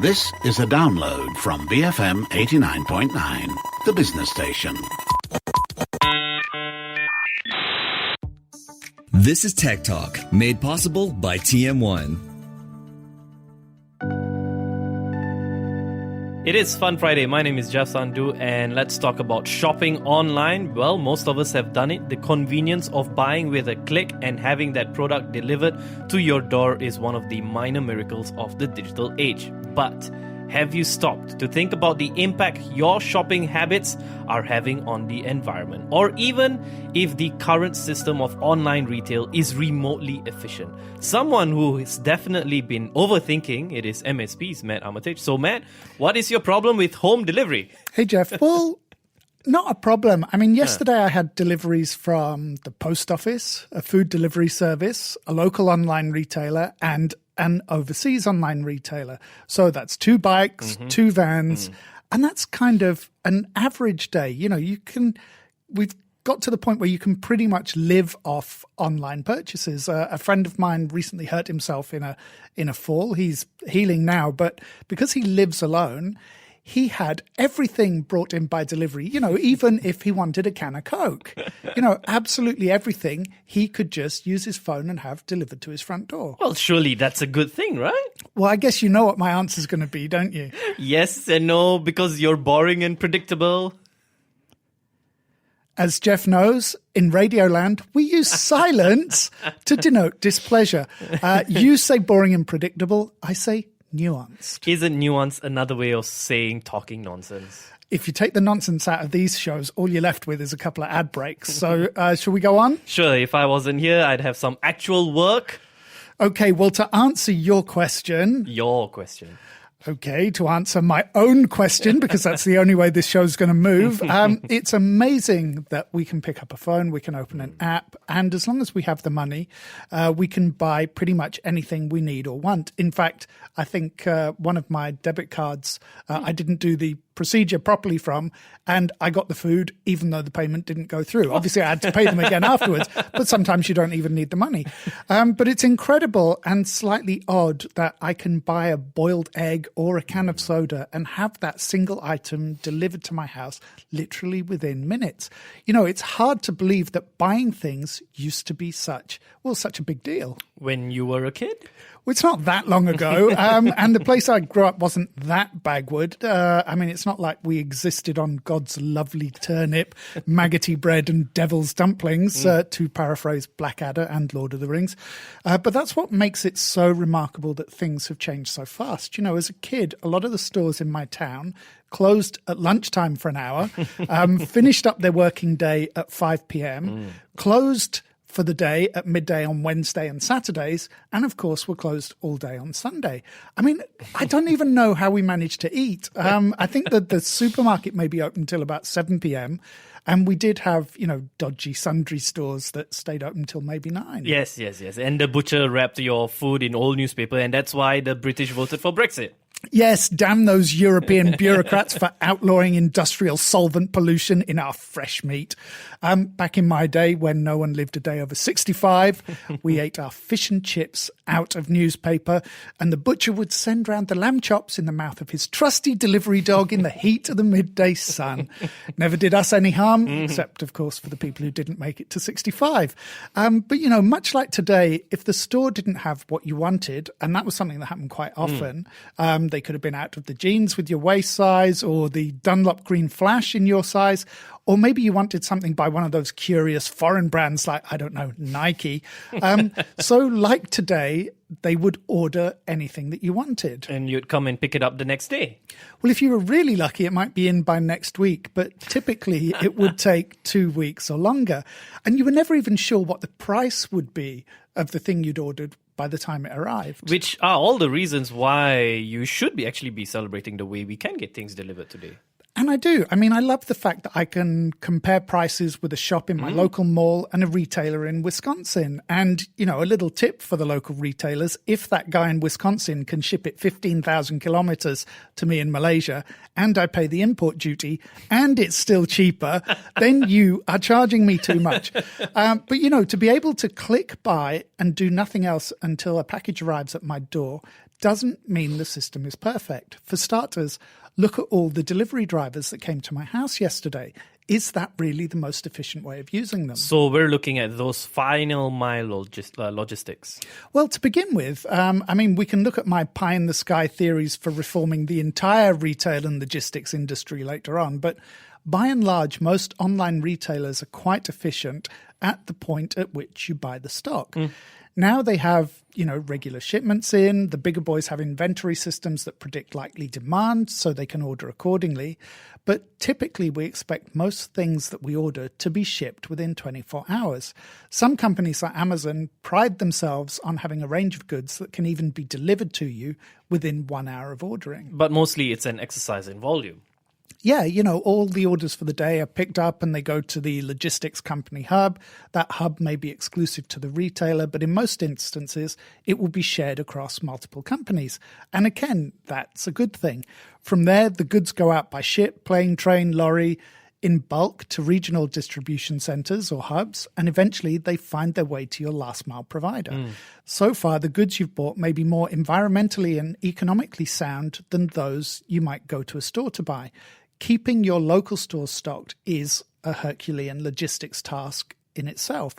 This is a download from BFM 89.9, the business station. This is Tech Talk, made possible by TM1. It is Fun Friday. My name is Sandhu, and let's talk about shopping online. Well, most of us have done it. The convenience of buying with a click and having that product delivered to your door is one of the minor miracles of the digital age. But have you stopped to think about the impact your shopping habits are having on the environment? Or even if the current system of online retail is remotely efficient? Someone who has definitely been overthinking it is MSP's Matt Armitage. So Matt, what is your problem with home delivery? Hey Jeff, well, not a problem. I mean, yesterday I had deliveries from the post office, a food delivery service, a local online retailer, and an overseas online retailer. So that's 2 bikes, 2 vans, and that's kind of an average day. You know, we've got to the point where you can pretty much live off online purchases. A friend of mine recently hurt himself in a fall. He's healing now, but because he lives alone, he had everything brought in by delivery, you know, even if he wanted a can of Coke, you know, absolutely everything he could just use his phone and have delivered to his front door. Well, surely that's a good thing, right? Well, I guess you know what my answer is going to be, don't you? Yes and no, because you're boring and predictable. As Jeff knows, in Radioland, we use silence to denote displeasure. You say boring and predictable, I say nuanced. Isn't nuance another way of saying talking nonsense? If you take the nonsense out of these shows, all you're left with is a couple of ad breaks. So shall we go on? Sure, if I wasn't here, I'd have some actual work. Okay, well, to answer your question... Your question. Okay, to answer my own question, because that's the only way this show's going to move. It's amazing that we can pick up a phone, we can open an app, and as long as we have the money, we can buy pretty much anything we need or want. In fact, I think one of my debit cards, I didn't do the procedure properly from, and I got the food even though the payment didn't go through. Obviously, I had to pay them again afterwards, but sometimes you don't even need the money. But it's incredible and slightly odd that I can buy a boiled egg or a can of soda and have that single item delivered to my house literally within minutes. You know, it's hard to believe that buying things used to be such a big deal. When you were a kid? Well, it's not that long ago, and the place I grew up wasn't that Bagwood. I mean, it's not like we existed on God's lovely turnip, maggoty bread and devil's dumplings, to paraphrase Blackadder and Lord of the Rings. But that's what makes it so remarkable that things have changed so fast. You know, as a kid, a lot of the stores in my town closed at lunchtime for an hour, finished up their working day at 5 p.m., closed for the day at midday on Wednesday and Saturdays, and of course were closed all day on Sunday. I mean, I don't even know how we managed to eat. I think that the supermarket may be open till about 7 p.m, and we did have, you know, dodgy sundry stores that stayed open till maybe 9. Yes. And the butcher wrapped your food in old newspaper, and that's why the British voted for Brexit. Yes, damn those European bureaucrats for outlawing industrial solvent pollution in our fresh meat. Back in my day, when no one lived a day over 65, we ate our fish and chips out of newspaper, and the butcher would send round the lamb chops in the mouth of his trusty delivery dog in the heat of the midday sun. Never did us any harm, except, of course, for the people who didn't make it to 65. But, you know, much like today, if the store didn't have what you wanted, and that was something that happened quite often, they could have been out of the jeans with your waist size, or the Dunlop Green Flash in your size, or maybe you wanted something by one of those curious foreign brands like, I don't know, Nike. So like today, they would order anything that you wanted. And you'd come and pick it up the next day. Well, if you were really lucky, it might be in by next week, but typically it would take 2 weeks or longer. And you were never even sure what the price would be of the thing you'd ordered by the time it arrived. Which are all the reasons why you should actually be celebrating the way we can get things delivered today. And I do. I mean, I love the fact that I can compare prices with a shop in my local mall and a retailer in Wisconsin. And, you know, a little tip for the local retailers, if that guy in Wisconsin can ship it 15,000 kilometers to me in Malaysia, and I pay the import duty, and it's still cheaper, then you are charging me too much. But, you know, to be able to click buy and do nothing else until a package arrives at my door doesn't mean the system is perfect. For starters, look at all the delivery drivers that came to my house yesterday. Is that really the most efficient way of using them? So we're looking at those final mile logistics. Well, to begin with, we can look at my pie-in-the-sky theories for reforming the entire retail and logistics industry later on, but by and large, most online retailers are quite efficient at the point at which you buy the stock. Now they have, regular shipments in. The bigger boys have inventory systems that predict likely demand so they can order accordingly. But typically we expect most things that we order to be shipped within 24 hours. Some companies like Amazon pride themselves on having a range of goods that can even be delivered to you within 1 hour of ordering. But mostly it's an exercise in volume. Yeah, all the orders for the day are picked up and they go to the logistics company hub. That hub may be exclusive to the retailer, but in most instances, it will be shared across multiple companies. And again, that's a good thing. From there, the goods go out by ship, plane, train, lorry, in bulk to regional distribution centres or hubs, and eventually they find their way to your last mile provider. So far, the goods you've bought may be more environmentally and economically sound than those you might go to a store to buy. Keeping your local stores stocked is a Herculean logistics task in itself.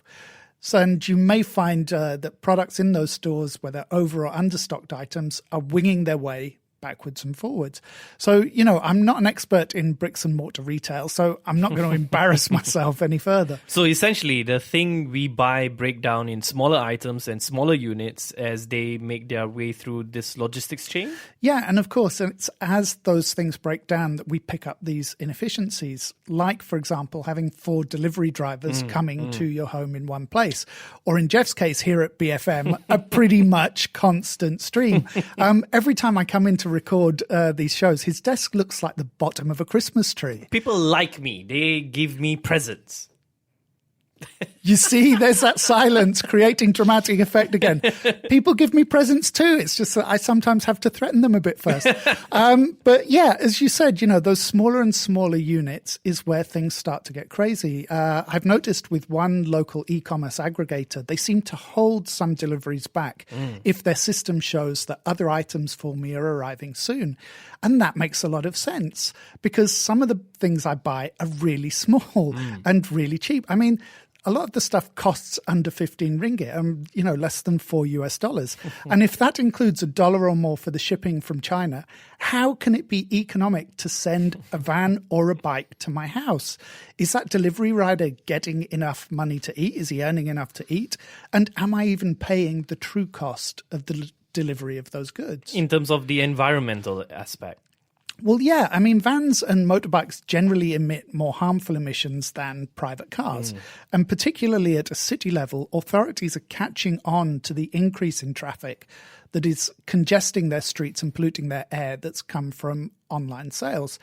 And you may find that products in those stores, whether over or understocked items, are winging their way backwards and forwards. So, I'm not an expert in bricks and mortar retail, so I'm not going to embarrass myself any further. So essentially, the thing we buy break down in smaller items and smaller units as they make their way through this logistics chain? Yeah, and of course, it's as those things break down that we pick up these inefficiencies, like, for example, having 4 delivery drivers coming to your home in one place. Or in Jeff's case here at BFM, a pretty much constant stream. Every time I come in to record these shows, his desk looks like the bottom of a Christmas tree. People like me. They give me presents. You see, there's that silence creating dramatic effect again. People give me presents too. It's just that I sometimes have to threaten them a bit first. But yeah, as you said, those smaller and smaller units is where things start to get crazy. I've noticed with one local e-commerce aggregator, they seem to hold some deliveries back if their system shows that other items for me are arriving soon. And that makes a lot of sense because some of the things I buy are really small and really cheap. I mean, a lot of the stuff costs under 15 ringgit, less than $4. And if that includes $1 or more for the shipping from China, how can it be economic to send a van or a bike to my house? Is that delivery rider getting enough money to eat? Is he earning enough to eat? And am I even paying the true cost of the delivery of those goods? In terms of the environmental aspect. Well, yeah. I mean, vans and motorbikes generally emit more harmful emissions than private cars. And particularly at a city level, authorities are catching on to the increase in traffic that is congesting their streets and polluting their air that's come from online sales.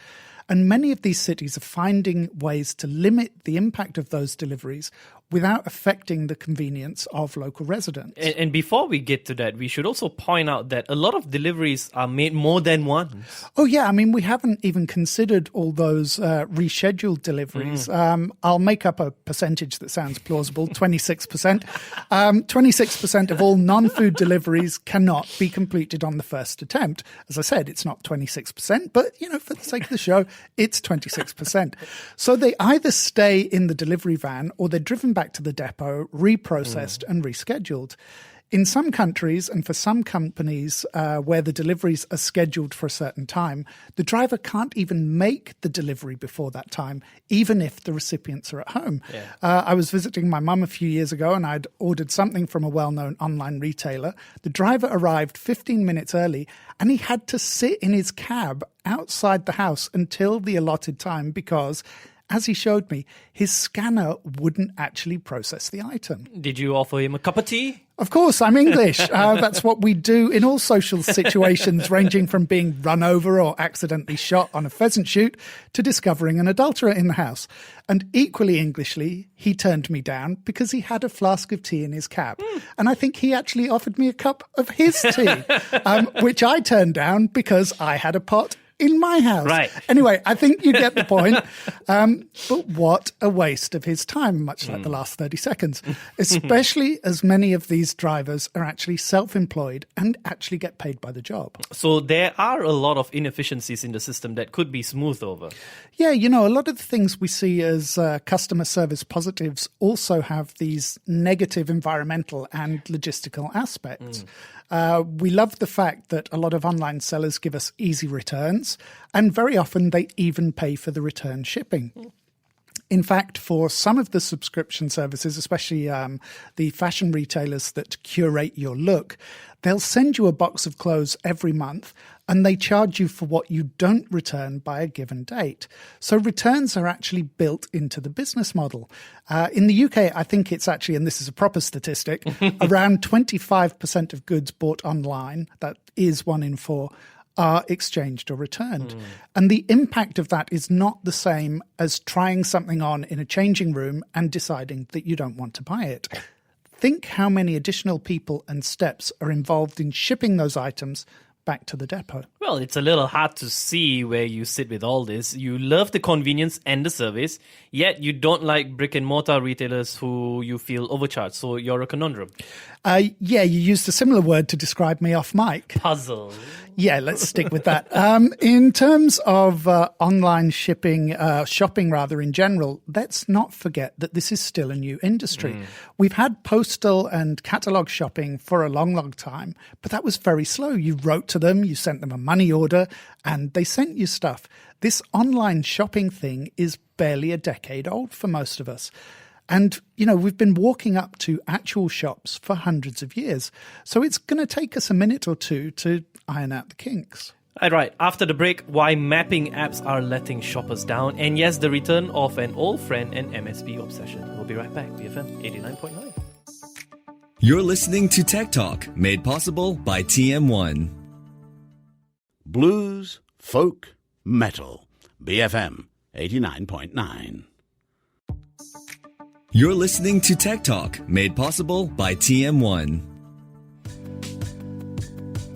And many of these cities are finding ways to limit the impact of those deliveries without affecting the convenience of local residents. And before we get to that, we should also point out that a lot of deliveries are made more than once. Oh, yeah. I mean, we haven't even considered all those rescheduled deliveries. I'll make up a percentage that sounds plausible, 26%. 26% of all non-food deliveries cannot be completed on the first attempt. As I said, it's not 26%, but, for the sake of the show, it's 26%. So they either stay in the delivery van or they're driven back to the depot, reprocessed and rescheduled. In some countries and for some companies where the deliveries are scheduled for a certain time, the driver can't even make the delivery before that time, even if the recipients are at home. I was visiting my mum a few years ago and I'd ordered something from a well-known online retailer. The driver arrived 15 minutes early and he had to sit in his cab outside the house until the allotted time because, as he showed me, his scanner wouldn't actually process the item. Did you offer him a cup of tea? Of course, I'm English. That's what we do in all social situations, ranging from being run over or accidentally shot on a pheasant shoot to discovering an adulterer in the house. And equally Englishly, he turned me down because he had a flask of tea in his cab. And I think he actually offered me a cup of his tea, which I turned down because I had a pot in my house. Right. Anyway, I think you get the point. But what a waste of his time, much like the last 30 seconds, especially as many of these drivers are actually self-employed and actually get paid by the job. So there are a lot of inefficiencies in the system that could be smoothed over. Yeah, you know, a lot of the things we see as customer service positives also have these negative environmental and logistical aspects. We love the fact that a lot of online sellers give us easy returns, and very often they even pay for the return shipping. In fact, for some of the subscription services, especially the fashion retailers that curate your look, they'll send you a box of clothes every month and they charge you for what you don't return by a given date. So returns are actually built into the business model. In the UK, I think it's actually, and this is a proper statistic, around 25% of goods bought online, that is 1 in 4, are exchanged or returned. And the impact of that is not the same as trying something on in a changing room and deciding that you don't want to buy it. Think how many additional people and steps are involved in shipping those items back to the depot. Well, it's a little hard to see where you sit with all this. You love the convenience and the service, yet you don't like brick and mortar retailers who you feel overcharged. So you're a conundrum. Yeah, you used a similar word to describe me off mic. Puzzle. Yeah, let's stick with that. In terms of online shopping in general, let's not forget that this is still a new industry. We've had postal and catalogue shopping for a long, long time, but that was very slow. You wrote to them, you sent them a money order, and they sent you stuff. This online shopping thing is barely a decade old for most of us. And, you know, we've been walking up to actual shops for hundreds of years. So it's going to take us a minute or two to iron out the kinks. All right, after the break, why mapping apps are letting shoppers down. And yes, the return of an old friend and MSP obsession. We'll be right back. BFM 89.9. You're listening to Tech Talk, made possible by TM1. Blues, folk, metal. BFM 89.9. You're listening to Tech Talk, made possible by TM1.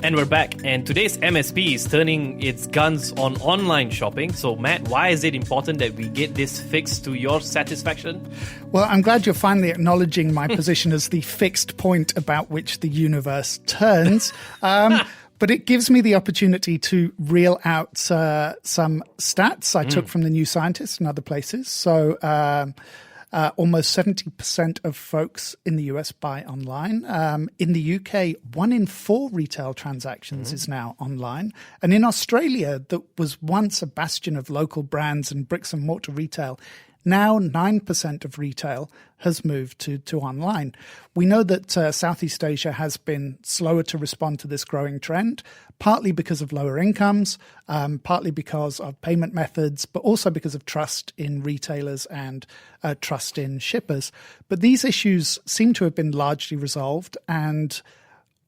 And we're back, and today's MSP is turning its guns on online shopping. So, Matt, why is it important that we get this fixed to your satisfaction? Well, I'm glad you're finally acknowledging my position as the fixed point about which the universe turns. But it gives me the opportunity to reel out some stats I took from the New Scientist and other places. So almost 70% of folks in the US buy online. In the UK, 1 in 4 retail transactions is now online. And in Australia, that was once a bastion of local brands and bricks and mortar retail, now 9% of retail has moved to online. We know that Southeast Asia has been slower to respond to this growing trend, partly because of lower incomes, partly because of payment methods, but also because of trust in retailers and trust in shippers. But these issues seem to have been largely resolved, and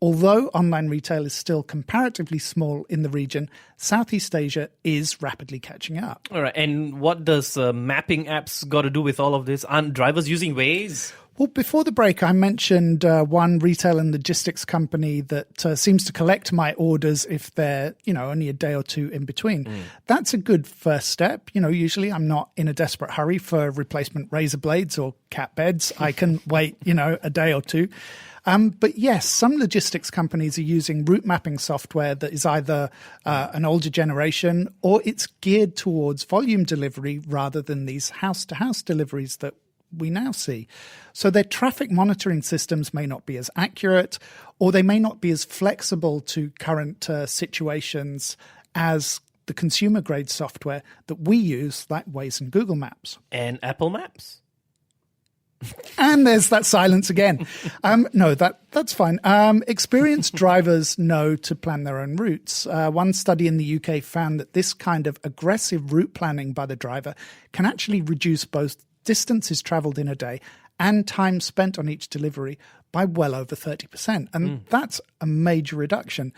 although online retail is still comparatively small in the region, Southeast Asia is rapidly catching up. All right, and what does mapping apps got to do with all of this? Aren't drivers using Waze? Well, before the break, I mentioned one retail and logistics company that seems to collect my orders if they're, only a day or two in between. That's a good first step. Usually I'm not in a desperate hurry for replacement razor blades or cat beds. I can wait, a day or two. But yes, some logistics companies are using route mapping software that is either an older generation or it's geared towards volume delivery rather than these house-to-house deliveries that we now see. So their traffic monitoring systems may not be as accurate, or they may not be as flexible to current situations as the consumer-grade software that we use, like Waze and Google Maps. And Apple Maps? And there's that silence again. No, that's fine. Experienced drivers know to plan their own routes. One study in the UK found that this kind of aggressive route planning by the driver can actually reduce both distances traveled in a day and time spent on each delivery by well over 30%. And that's a major reduction.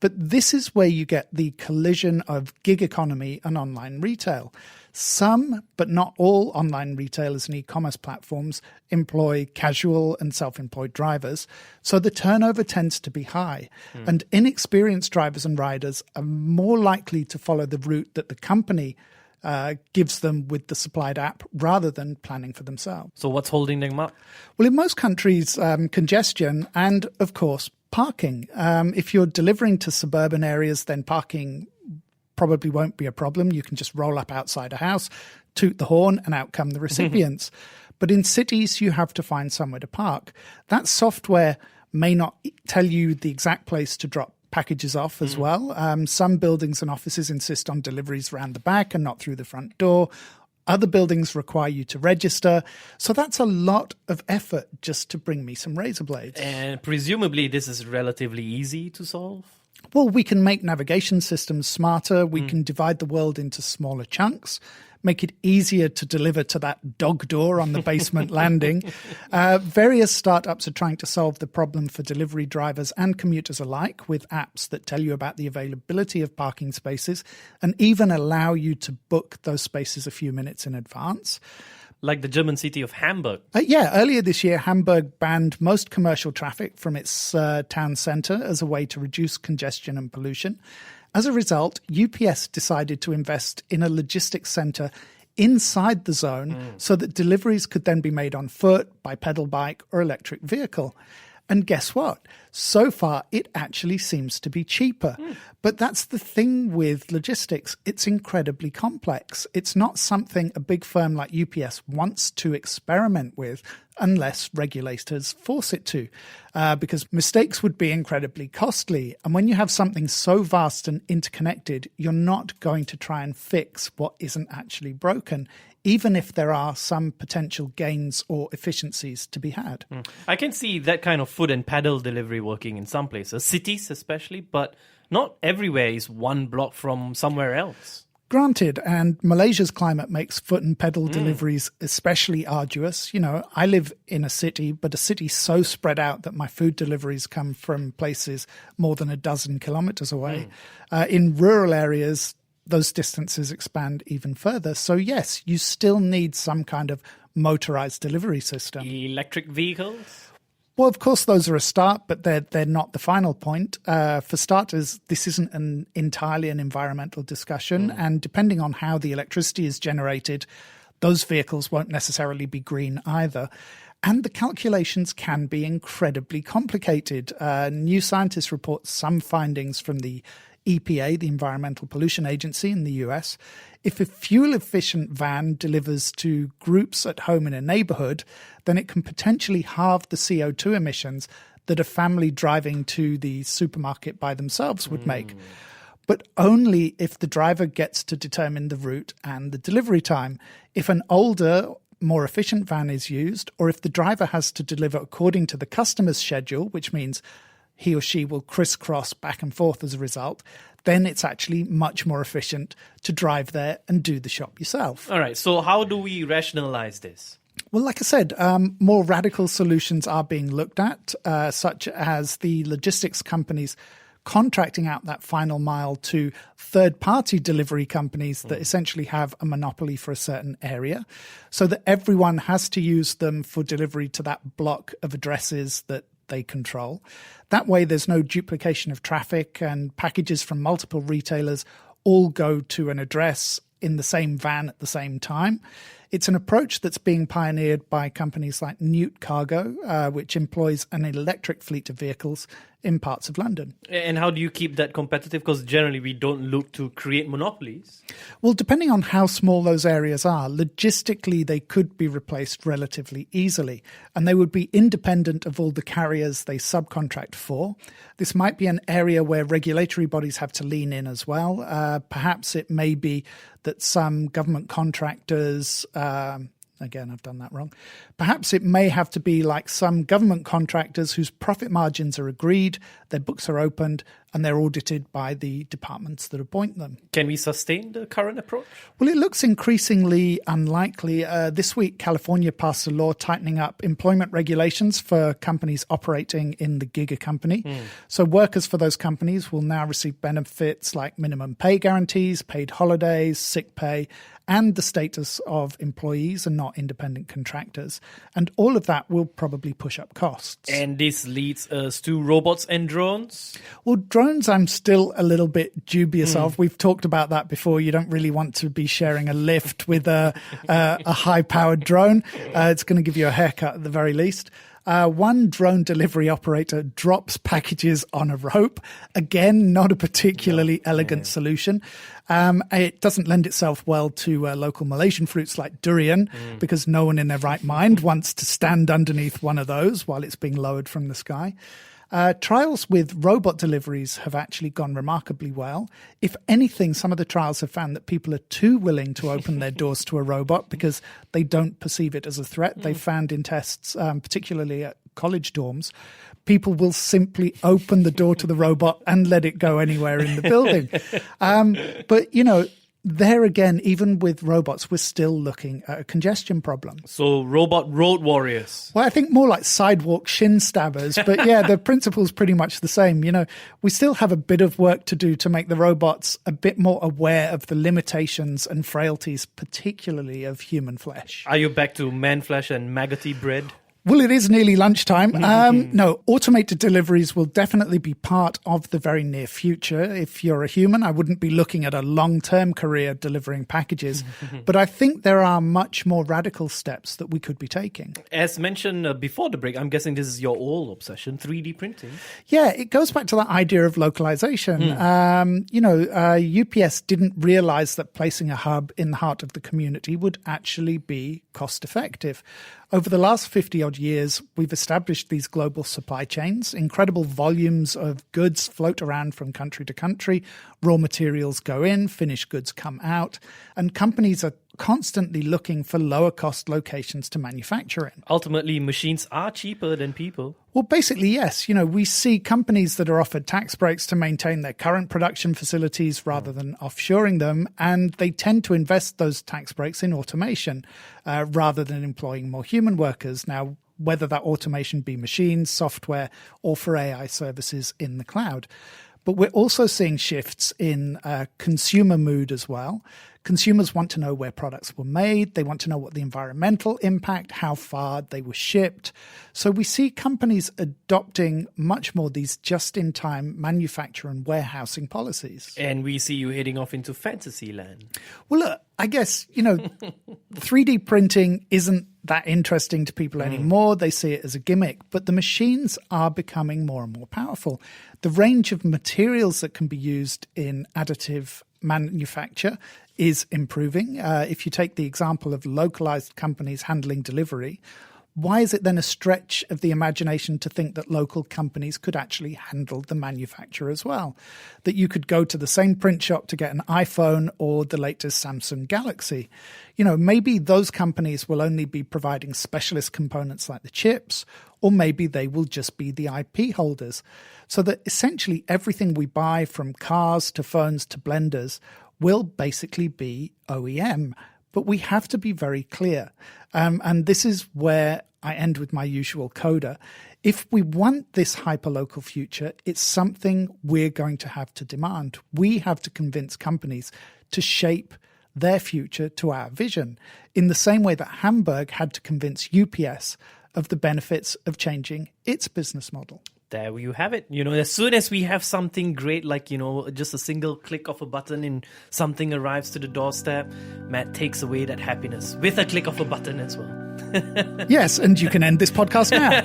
But this is where you get the collision of gig economy and online retail. Some, but not all, online retailers and e-commerce platforms employ casual and self-employed drivers, so the turnover tends to be high. And inexperienced drivers and riders are more likely to follow the route that the company gives them with the supplied app rather than planning for themselves. So what's holding them up? Well, in most countries, congestion and, of course, parking. If you're delivering to suburban areas, then parking probably won't be a problem. You can just roll up outside a house, toot the horn, and out come the recipients. But in cities, you have to find somewhere to park. That software may not tell you the exact place to drop packages off as well. Some buildings and offices insist on deliveries around the back and not through the front door. Other buildings require you to register. So that's a lot of effort just to bring me some razor blades. And presumably this is relatively easy to solve? Well, we can make navigation systems smarter. We can divide the world into smaller chunks, make it easier to deliver to that dog door on the basement landing. Various startups are trying to solve the problem for delivery drivers and commuters alike with apps that tell you about the availability of parking spaces and even allow you to book those spaces a few minutes in advance. Like the German city of Hamburg. Earlier this year, Hamburg banned most commercial traffic from its town centre as a way to reduce congestion and pollution. As a result, UPS decided to invest in a logistics centre inside the zone so that deliveries could then be made on foot, by pedal bike or electric vehicle. And guess what? So far, it actually seems to be cheaper. But that's the thing with logistics. It's incredibly complex. It's not something a big firm like UPS wants to experiment with unless regulators force it to, because mistakes would be incredibly costly. And when you have something so vast and interconnected, you're not going to try and fix what isn't actually broken, even if there are some potential gains or efficiencies to be had. I can see that kind of foot and pedal delivery working in some places, cities especially, but not everywhere is one block from somewhere else. Granted, and Malaysia's climate makes foot and pedal deliveries especially arduous. You know, I live in a city, but a city so spread out that my food deliveries come from places more than a dozen kilometers away. In rural areas, those distances expand even further. So yes, you still need some kind of motorized delivery system. Electric vehicles? Well, of course, those are a start, but they're not the final point. For starters, this isn't entirely an environmental discussion. And depending on how the electricity is generated, those vehicles won't necessarily be green either. And the calculations can be incredibly complicated. New Scientist reports some findings from the EPA, the Environmental Pollution Agency in the US. If a fuel-efficient van delivers to groups at home in a neighborhood, then it can potentially halve the CO2 emissions that a family driving to the supermarket by themselves would make. But only if the driver gets to determine the route and the delivery time. If an older, more efficient van is used, or if the driver has to deliver according to the customer's schedule, which means he or she will crisscross back and forth as a result, then it's actually much more efficient to drive there and do the shop yourself. All right, so how do we rationalize this? Well, like I said, more radical solutions are being looked at, such as the logistics companies contracting out that final mile to third-party delivery companies that essentially have a monopoly for a certain area, so that everyone has to use them for delivery to that block of addresses that they control. That way, there's no duplication of traffic and packages from multiple retailers all go to an address in the same van at the same time. It's an approach that's being pioneered by companies like Newt Cargo, which employs an electric fleet of vehicles in parts of London. And how do you keep that competitive? Because generally we don't look to create monopolies. Well, depending on how small those areas are, logistically they could be replaced relatively easily, and they would be independent of all the carriers they subcontract for. This might be an area where regulatory bodies have to lean in as well. Perhaps it may be that some government contractors again, I've done that wrong. Perhaps it may have to be like some government contractors whose profit margins are agreed, their books are opened, and they're audited by the departments that appoint them. Can we sustain the current approach? Well, it looks increasingly unlikely. This week, California passed a law tightening up employment regulations for companies operating in the gig economy. So workers for those companies will now receive benefits like minimum pay guarantees, paid holidays, sick pay, and the status of employees and not independent contractors. And all of that will probably push up costs. And this leads us to robots and drones? Well, drones I'm still a little bit dubious of. We've talked about that before. You don't really want to be sharing a lift with a high-powered drone. It's going to give you a haircut at the very least. One drone delivery operator drops packages on a rope. Again, not a particularly elegant solution. It doesn't lend itself well to local Malaysian fruits like durian because no one in their right mind wants to stand underneath one of those while it's being lowered from the sky. Trials with robot deliveries have actually gone remarkably well. If anything, some of the trials have found that people are too willing to open their doors to a robot because they don't perceive it as a threat. They found in tests, particularly at college dorms, people will simply open the door to the robot and let it go anywhere in the building. But, you know, there again, even with robots, we're still looking at a congestion problem. So robot road warriors. Well, I think more like sidewalk shin stabbers. But yeah, the principle's pretty much the same. You know, we still have a bit of work to do to make the robots a bit more aware of the limitations and frailties, particularly of human flesh. Are you back to man flesh and maggoty bread? Well, it is nearly lunchtime. No, automated deliveries will definitely be part of the very near future. If you're a human, I wouldn't be looking at a long-term career delivering packages. But I think there are much more radical steps that we could be taking. As mentioned before the break, I'm guessing this is your old obsession, 3D printing. Yeah, it goes back to that idea of localization. UPS didn't realize that placing a hub in the heart of the community would actually be cost effective. Over the last 50-odd years, we've established these global supply chains. Incredible volumes of goods float around from country to country. Raw materials go in, finished goods come out. And companies are constantly looking for lower-cost locations to manufacture in. Ultimately, machines are cheaper than people. Well, basically, yes. You know, we see companies that are offered tax breaks to maintain their current production facilities rather than offshoring them, and they tend to invest those tax breaks in automation rather than employing more human workers. Now, whether that automation be machines, software, or for AI services in the cloud. But we're also seeing shifts in consumer mood as well. Consumers want to know where products were made. They want to know what the environmental impact, how far they were shipped. So we see companies adopting much more these just-in-time manufacture and warehousing policies. And we see you heading off into fantasy land. Well, look, I guess, 3D printing isn't that interesting to people anymore. They see it as a gimmick, but the machines are becoming more and more powerful. The range of materials that can be used in additive manufacture is improving. If you take the example of localized companies handling delivery, why is it then a stretch of the imagination to think that local companies could actually handle the manufacture as well? That you could go to the same print shop to get an iPhone or the latest Samsung Galaxy. Maybe those companies will only be providing specialist components like the chips, or maybe they will just be the IP holders. So that essentially everything we buy, from cars to phones to blenders, will basically be OEM. But we have to be very clear. And this is where I end with my usual coda. If we want this hyperlocal future, it's something we're going to have to demand. We have to convince companies to shape their future to our vision, in the same way that Hamburg had to convince UPS of the benefits of changing its business model. There you have it. As soon as we have something great, like, just a single click of a button and something arrives to the doorstep, Matt takes away that happiness with a click of a button as well. Yes, and you can end this podcast now.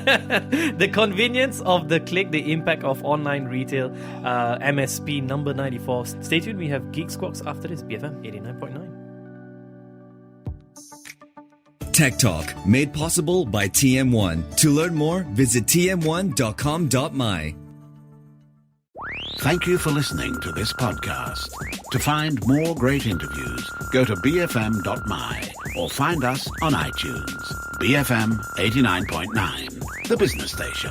The convenience of the click, the impact of online retail, MSP number 94. Stay tuned, we have Geek Squawks after this, BFM 89.9. Tech Talk, made possible by TM1. To learn more, visit tm1.com.my. Thank you for listening to this podcast. To find more great interviews, go to bfm.my or find us on iTunes. BFM 89.9, the business station.